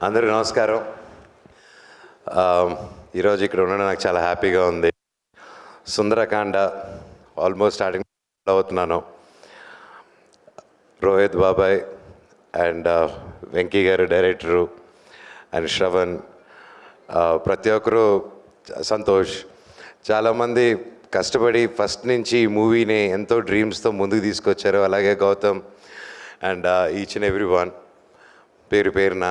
అందరికీ నమస్కారం. ఈరోజు ఇక్కడ ఉండడం నాకు చాలా హ్యాపీగా ఉంది. సుందరకాండ ఆల్మోస్ట్ స్టార్టింగ్ అవుతున్నాను. రోహిత్ బాబాయ్ అండ్ వెంకీ గారు డైరెక్టరు అండ్ శ్రవణ్, ప్రతి ఒక్కరు, సంతోష్, చాలామంది కష్టపడి ఫస్ట్ నుంచి ఈ మూవీని ఎంతో డ్రీమ్స్తో ముందుకు తీసుకొచ్చారు. అలాగే Gautam and each and every one పేరు పేరున.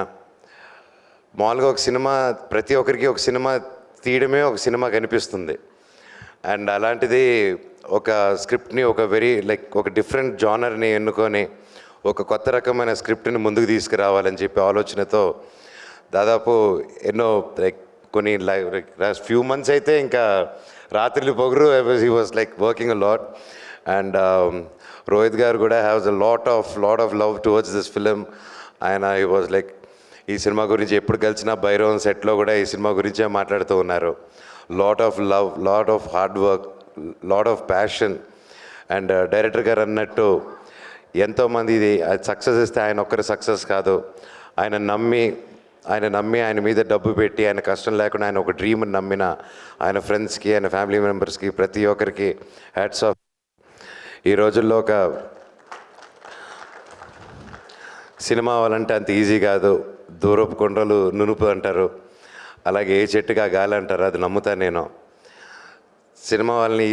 మామూలుగా ఒక సినిమా, ప్రతి ఒక్కరికి ఒక సినిమా తీయడమే ఒక సినిమా కనిపిస్తుంది. అండ్ అలాంటిది ఒక స్క్రిప్ట్ని ఒక ఒక డిఫరెంట్ జానర్ని ఎన్నుకొని ఒక కొత్త రకమైన స్క్రిప్ట్ని ముందుకు తీసుకురావాలని చెప్పి ఆలోచనతో దాదాపు ఎన్నో కొన్ని ఫ్యూ మంత్స్ అయితే ఇంకా రాత్రులు పొగరు he was working a lot. And Rohit గారు కూడా haves a lot of love towards this film. ఆయన హీ వాజ్ ఈ సినిమా గురించి ఎప్పుడు కలిసినా భైరవన్ సెట్లో కూడా ఈ సినిమా గురించే మాట్లాడుతూ ఉన్నారు. Lot of love, lot of hard work, lot of passion. And director గారు అన్నట్టు ఎంతోమంది ఇది సక్సెస్ ఇస్తే ఆయన ఒక్కరి సక్సెస్ కాదు, ఆయన నమ్మి ఆయన మీద డబ్బు పెట్టి ఆయన కష్టం లేకుండా ఆయన ఒక డ్రీమ్ని నమ్మిన ఆయన ఫ్రెండ్స్కి, ఆయన ఫ్యామిలీ మెంబర్స్కి, ప్రతి ఒక్కరికి హ్యాట్స్ ఆఫ్. ఈ రోజుల్లో ఒక సినిమా అవ్వాలంటే అంత ఈజీ కాదు. దూరపు కొండలు నునుపు అంటారు, అలాగే ఏ చెట్టుగా గాలి అంటారు. అది నమ్ముతాను నేను. సినిమా వాళ్ళని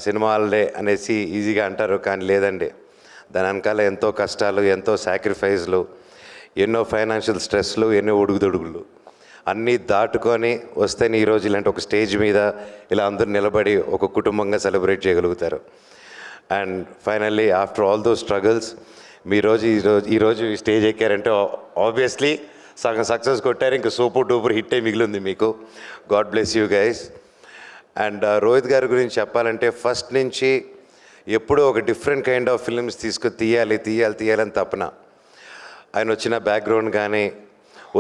సినిమా వాళ్ళే అనేసి ఈజీగా అంటారు, కానీ లేదండి. దాని వెనకాల ఎంతో కష్టాలు, ఎంతో సాక్రిఫైస్లు, ఎన్నో ఫైనాన్షియల్ స్ట్రెస్లు, ఎన్నో ఉడుగుదొడుగులు అన్నీ దాటుకొని వస్తేనే ఈరోజు ఇలాంటి ఒక స్టేజ్ మీద ఇలా అందరూ నిలబడి ఒక కుటుంబంగా సెలబ్రేట్ చేయగలుగుతారు. And finally after all those struggles ఈరోజు ఈ స్టేజ్ ఎక్కారంటే ఆబ్వియస్లీ సగం సక్సెస్ కొట్టారు. ఇంకా సూపర్ డూపర్ హిట్టే మిగిలింది మీకు. God bless you guys. And Rohit గారి గురించి చెప్పాలంటే ఫస్ట్ నుంచి ఎప్పుడూ ఒక డిఫరెంట్ కైండ్ ఆఫ్ ఫిల్మ్స్ తీయాలని తపన. ఆయన వచ్చిన బ్యాక్గ్రౌండ్ కానీ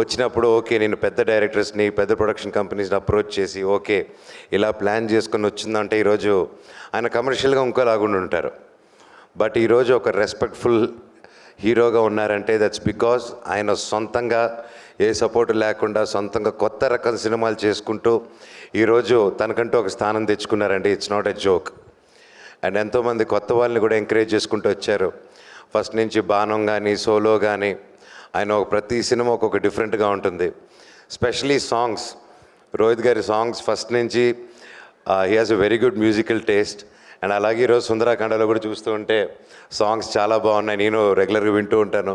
వచ్చినప్పుడు ఓకే, నేను పెద్ద డైరెక్టర్స్ని, పెద్ద ప్రొడక్షన్ కంపెనీస్ని అప్రోచ్ చేసి ఓకే ఇలా ప్లాన్ చేసుకొని వచ్చిందంటే ఈరోజు ఆయన కమర్షియల్గా ఇంకోలాగుండి ఉంటారు. బట్ ఈరోజు ఒక రెస్పెక్ట్ఫుల్ హీరోగా ఉన్నారంటే దట్స్ బికాజ్ ఆయన సొంతంగా ఏ సపోర్టు లేకుండా సొంతంగా కొత్త రకం సినిమాలు చేసుకుంటూ ఈరోజు తనకంటూ ఒక స్థానం తెచ్చుకున్నారండి. It's not a joke. And ఎంతోమంది కొత్త వాళ్ళని కూడా ఎంకరేజ్ చేసుకుంటూ వచ్చారు. ఫస్ట్ నుంచి బాణం కానీ సోలో కానీ ఆయన ప్రతి సినిమా ఒక్కొక్క డిఫరెంట్గా ఉంటుంది. స్పెషలీ సాంగ్స్, రోహిత్ గారి సాంగ్స్ ఫస్ట్ నుంచి he has a very good musical taste. And అలాగే ఈరోజు సుందరకాండలో కూడా చూస్తూ ఉంటే సాంగ్స్ చాలా బాగున్నాయి. నేను రెగ్యులర్గా వింటూ ఉంటాను.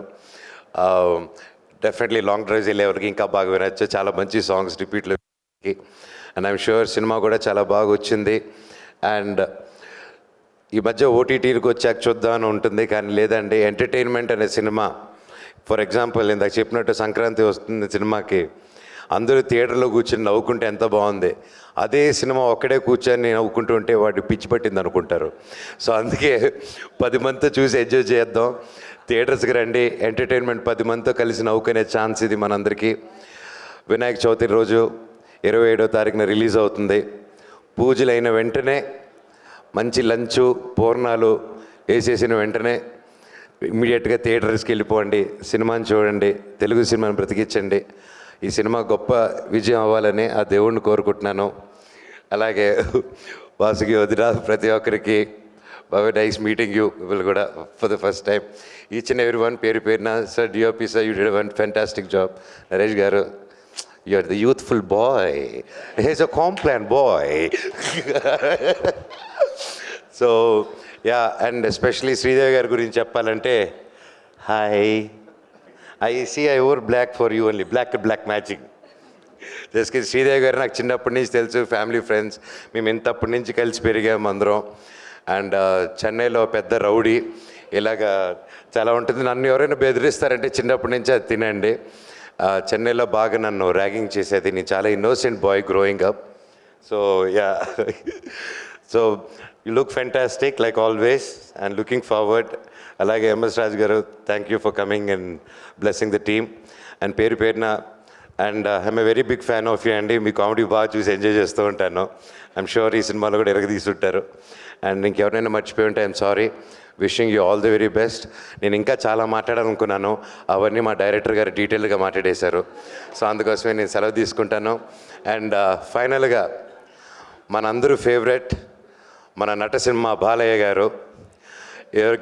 డెఫినెట్లీ లాంగ్ డ్రైవ్స్ వెళ్ళేవారికి ఇంకా బాగా వినొచ్చు. చాలా మంచి సాంగ్స్ రిపీట్లో. అండ్ ఐఎమ్ షూర్ సినిమా కూడా చాలా బాగా వచ్చింది. అండ్ ఈ మధ్య ఓటీటీలకు వచ్చాక చూద్దామని ఉంటుంది, కానీ లేదండి. ఎంటర్టైన్మెంట్ అనే సినిమా, ఫర్ ఎగ్జాంపుల్ ఇందాక చెప్పినట్టు సంక్రాంతి వస్తుంది సినిమాకి, అందరూ థియేటర్లో కూర్చొని నవ్వుకుంటే ఎంత బాగుంది. అదే సినిమా ఒక్కడే కూర్చొని నవ్వుకుంటూ ఉంటే వాడికి పిచ్చి పట్టింది అనుకుంటారు. సో అందుకే 10 మందితో చూసి ఎంజాయ్ చేద్దాం. థియేటర్స్కి రండి. ఎంటర్టైన్మెంట్ 10 మందితో కలిసి నవ్వుకునే ఛాన్స్ ఇది మనందరికీ. వినాయక చవితి రోజు 27వ తారీఖున రిలీజ్ అవుతుంది. పూజలైన వెంటనే మంచి లంచు పూర్ణాలు వేసేసిన వెంటనే ఇమ్మీడియట్గా థియేటర్స్కి వెళ్ళిపోండి, సినిమాని చూడండి, తెలుగు సినిమాని బ్రతికించండి. ఈ సినిమా గొప్ప విజయం అవ్వాలని ఆ దేవుణ్ణి కోరుకుంటున్నాను. అలాగే వాసుకి వదిన, ప్రతి ఒక్కరికి బాగా నైస్ మీటింగ్ యూ విల్ కూడా for the first time. Each and every one పేరు పేరున. Sir DOP sir, you did one fantastic job. Naresh గారు, you are the youthful boy, he's a Complan boy. So yeah, and especially Sridevi గారి గురించి చెప్పాలంటే, hi, I wore black for you only, black matching. Just Sridevi గారు నాకు చిన్నప్పటి నుంచి తెలుసు, family friends, మేము ఇంతప్పటి నుంచి కలిసి పెరిగాము అందరం. అండ్ చెన్నైలో పెద్ద రౌడీ, ఇలాగా చాలా ఉంటుంది. నన్ను ఎవరైనా బెదిరిస్తారంటే చిన్నప్పటి నుంచి అది తినండి. చెన్నైలో బాగా నన్ను ర్యాగింగ్ చేసేది. నేను చాలా innocent boy growing up. So ya, so you look fantastic like always and looking forward. అలాగే ఎంఎస్ రాజు గారు, thank you for coming and blessing the team. And పేరు పేరున and I'm a very big fan of you అండి. మీ comedy బాగా చూసి enjoy చేస్తూ ఉంటాను. ఐఎమ్ షూర్ ఈ సినిమాలో కూడా తీసుంటారు. అండ్ ఇంకెవరైనా మర్చిపోయి ఉంటే I'm sorry. Wishing you all the very best. నేను ఇంకా చాలా మాట్లాడాలనుకున్నాను, అవన్నీ మా డైరెక్టర్ గారు డీటెయిల్గా మాట్లాడేశారు. సో అందుకోసమే నేను సెలవు తీసుకుంటాను. అండ్ ఫైనల్గా మనందరూ ఫేవరెట్ మన నటసింహ బాలయ్య గారు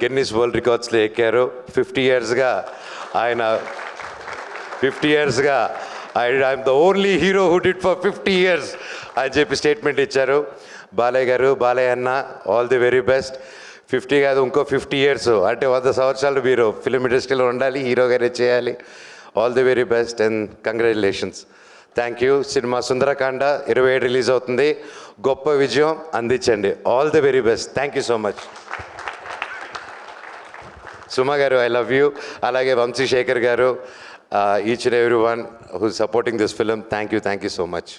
గిన్నిస్ వరల్డ్ రికార్డ్స్లో ఎక్కారు. 50 ఇయర్స్గా ఆయన 50 ఇయర్స్గా I'm the only hero who did for 50 years అని చెప్పి స్టేట్మెంట్ ఇచ్చారు. బాలయ్య గారు, బాలయ్య అన్న, ఆల్ ది వెరీ బెస్ట్. 50 కాదు, ఇంకో 50 ఇయర్స్ అంటే 100 సంవత్సరాలు మీరు ఫిలిం ఇండస్ట్రీలో ఉండాలి, హీరోగానే చేయాలి. All the very best and congratulations. Thank you. Cinema Sundarakanda 27 release అవుతుంది. గొప్ప విజయం అందించండి. All the very best. Thank you so much. Suma గారు, ఐ లవ్ యూ. అలాగే వంశీశేఖర్ గారు, each and every one who supporting this film, thank you so much.